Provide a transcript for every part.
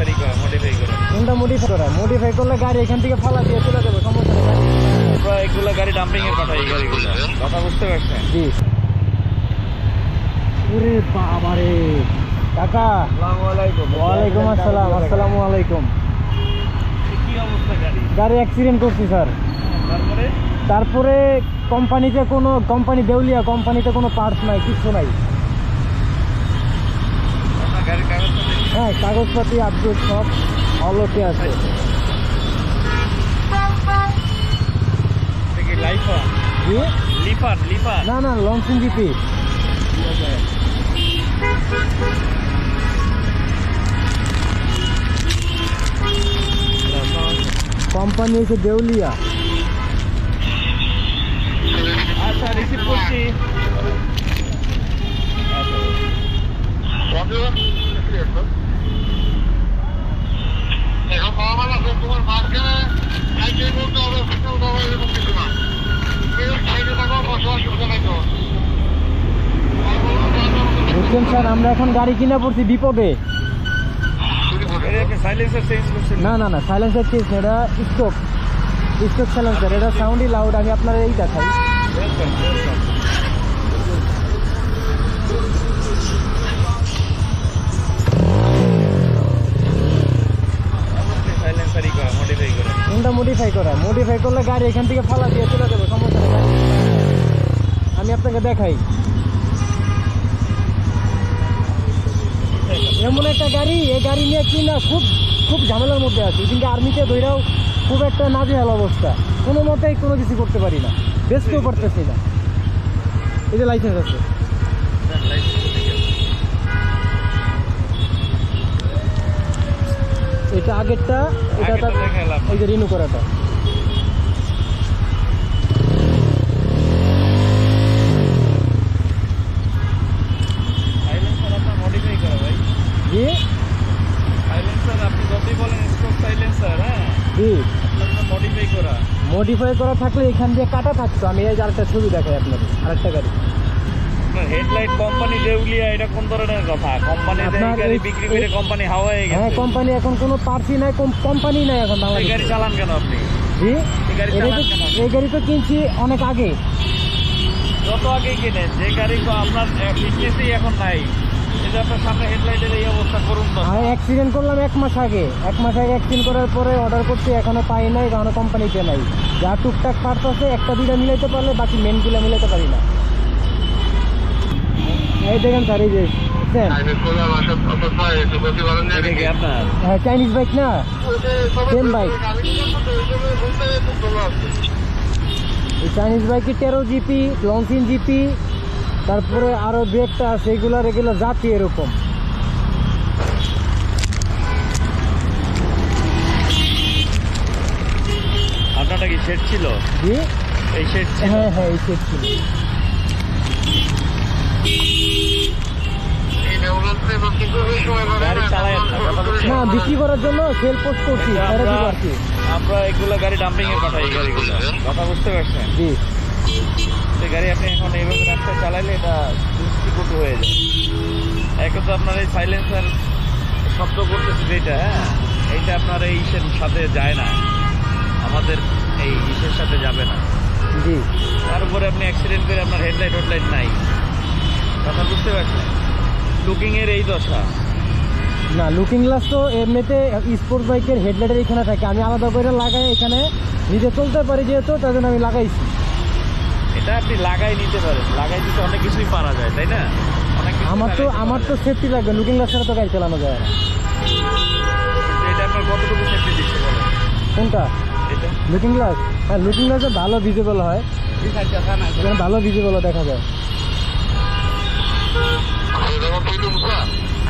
সাইলেন্সারই করা মডিফাই করা। কোনটা মডিফাই করা? মডিফাই করলে গাড়ি এখান থেকে ফালা দিয়ে চলে যাবে, সমস্যা নেই। আমরা এগুলো গাড়ি ডাম্পিং এ পাঠাই, গাড়িগুলো কথা বুঝতে পারছেন? জি। ওরে বাবারে কাকা, আসসালামু আলাইকুম। ওয়ালাইকুম আসসালাম। আসসালামু আলাইকুম। কি অবস্থা গাড়ি? গাড়ি অ্যাক্সিডেন্ট করছি স্যার। তারপরে কোম্পানিতে কোনো কোম্পানি দেউলিয়া, কোম্পানিতে কোনো পার্টস নাই, কিচ্ছু নাই। আপনার গাড়ির কাগজপত্র? হ্যাঁ, কাগজপাতি আপডেট সব অলকে আছে। কি লাইফার? জি? লিফার লিফার না না, লঞ্চিং জিপি। কোম্পানি হচ্ছে দেউলিয়া। আচ্ছা রিসিভ করছি। বুঝছেন স্যার, আমরা এখন গাড়ি কিনা পড়ছি বিপদে। সাইলেন্সার চেঞ্জ করছেন? না না না, সাইলেন্সার চেঞ্জ না, এটা স্টক স্টক সাইলেন্সার। এটা সাউন্ডই লাউড। আমি আপনার এই দেখাই। সাইলেন্সারই করা মডিফাই করা। কোনটা মডিফাই করা? মডিফাই করলে গাড়ি এখান থেকে ফালা দিয়ে চলে যাবে, সমস্যা নেই। আমি আপনাকে দেখাই। এমন একটা গাড়ি, এই গাড়ি নিয়ে কিনা খুব খুব ঝামেলার মধ্যে আছে। কিন্তু আর্মিতে ধৈরাও খুব একটা নাজেহাল অবস্থা, কোনো মতেই কোনো কিছু করতে পারি না, বেচতেও পারতেছি না। এই যে লাইসেন্স আছে, এটা আগেরটা, এটা এই যে রিনিউ করাটা। সাইলেন্সার আপনার মডিফাই করা ভাই? জি সাইলেন্সার আপনি যতই বলেন স্টক সাইলেন্সার, হ্যাঁ জি, আপনার মডিফাই করা। মডিফাই করা থাকলে এখান দিয়ে কাটা থাকতো। আমি এই যে আরেকটা ছবি দেখাই আপনাকে, আরেকটা গাড়ি। আপনার হেডলাইট কোম্পানি দেউলিয়া, এটা কোন ধরনের কথা? কোম্পানি গাড়ি বিক্রি করে কোম্পানি হাওয়া হয়ে গেছে। হ্যাঁ, কোম্পানি এখন কোনো পার্সি নাই, কোম্পানি নাই এখন এই বাংলাদেশে। গাড়ি চালান কেন আপনি? জি, এই গাড়ি চালান কেন? এই গাড়ি তো কিনছি অনেক আগে। যত আগেই কিনেন, যে গাড়ি তো আপনার ফিটনেসই এখন নাই, এই যে আপনার সামনে হেডলাইটের এই অবস্থা করুন তো। আমি অ্যাক্সিডেন্ট করলাম 1 মাস আগে। 1 মাস আগে অ্যাক্সিডেন্ট করার পরে অর্ডার করছি, এখনো পাই নাই, কারণ কোম্পানিতে নাই। যা টুকটাক পার্টস আছে, একটা দুইটা মিলাইতে পারলে বাকি মেনগুলো মিলাইতে পারি না। এই দেখেন স্যার, এই যে আপনার হ্যাঁ, চাইনিজ বাইক না, সেম বাইক। এই চাইনিজ বাইকে 13 জিপি, লঞ্চিং জিপি, তারপরে আরো ব্রেকটা আছে, এগুলার এগুলো জাতি এরকম। আপনারটা কি সেট ছিল? জি, এই সেট ছিল? হ্যাঁ হ্যাঁ, এই সেট ছিল। গাড়ি চালায়েন না, কথা বলছেন? না, বিক্রি করার জন্য সেল পোস্ট করছি, ছেড়ে দিব আর কি। আমরা এগুলো গাড়ি ডাম্পিং এ পাঠাই, গাড়িগুলো কথা বুঝতে পারছেন? জি, এই গাড়ি আপনি এখন এইভাবে রাস্তায় চালাইলে এটা দৃষ্টিকটু হয়ে যায়। একে তো আপনার এই সাইলেন্সার শব্দ করতেছে যেটা, হ্যাঁ এইটা আপনার এই ইসের সাথে যায় না, আমাদের এই ইসের সাথে যাবে না। জি, তার উপরে আপনি অ্যাক্সিডেন্ট করে আপনার হেডলাইট নাই, কথা বুঝতে পারছেন? লুকিং এর এই দশা। না, লুকিং গ্লাস তো এমনিতে স্পোর্টস বাইকের হেডলাইটের এখানে থাকে। আমি আলাদা করে লাগাই, এখানে নিজে চলতে পারি যেহেতু, তার জন্য আমি লাগাইছি। এটা আপনি লাগাই নিতে পারেন, লাগাই দিতে অনেক কিছুই পারা যায়, তাই না? অনেক কিছু আমার তো সেফটি লাগবে, লুকিং গ্লাস ছাড়া তো গাড়ি চালানো যায় না। কিন্তু এটা আপনার কতটুকু সেফটি দিচ্ছে বলেন? কোনটা? এটা লুকিং গ্লাস? হ্যাঁ, লুকিং গ্লাসে ভালো ভিজিবল হয়, ভালো ভিজিবল দেখা যায়।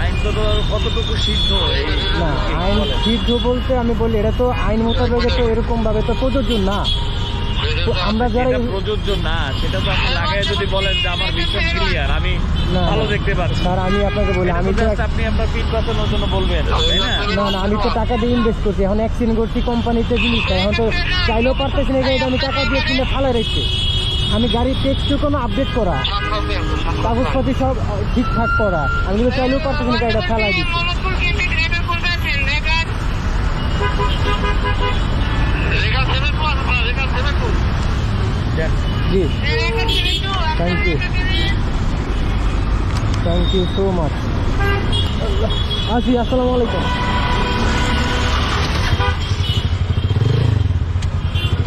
আইন তো কতটুকু সিদ্ধ? না, আইন সিদ্ধ বলতে আমি বলি, এটা তো আইন মোতাবেক তো এরকম ভাবে তো প্রযোজ্য না। তো আমরা যারা প্রযোজ্য না, সেটা তো আপনি লাগাই যদি বলেন যে আমার ভিশন ক্লিয়ার, আমি ভালো দেখতে পাচ্ছি, স্যার আমি আপনাকে বলি, আমি তো আপনি আপনার পিঠ বাঁচানোর জন্য বলবেন, তাই না? না না, আমি তো টাকা দিয়ে ইনভেস্ট করছি, এখন অ্যাক্সিডেন্ট করছি কোম্পানিতে জিনিস নাই, এখন তো চাইলেও পারতেছি না। এটা আমি টাকা দিয়ে কিনে ফালে রেখেছি। আমি গাড়ির টেক্সটু কোনো আপডেট করা, কাগজপাতি সব ঠিকঠাক করা, আমি কিন্তু চাইলেও পারতেছি না, গাড়িটা ফেলাই দিচ্ছি। জি থ্যাংক ইউ সো মাচ। আসি, আসসালামু আলাইকুম।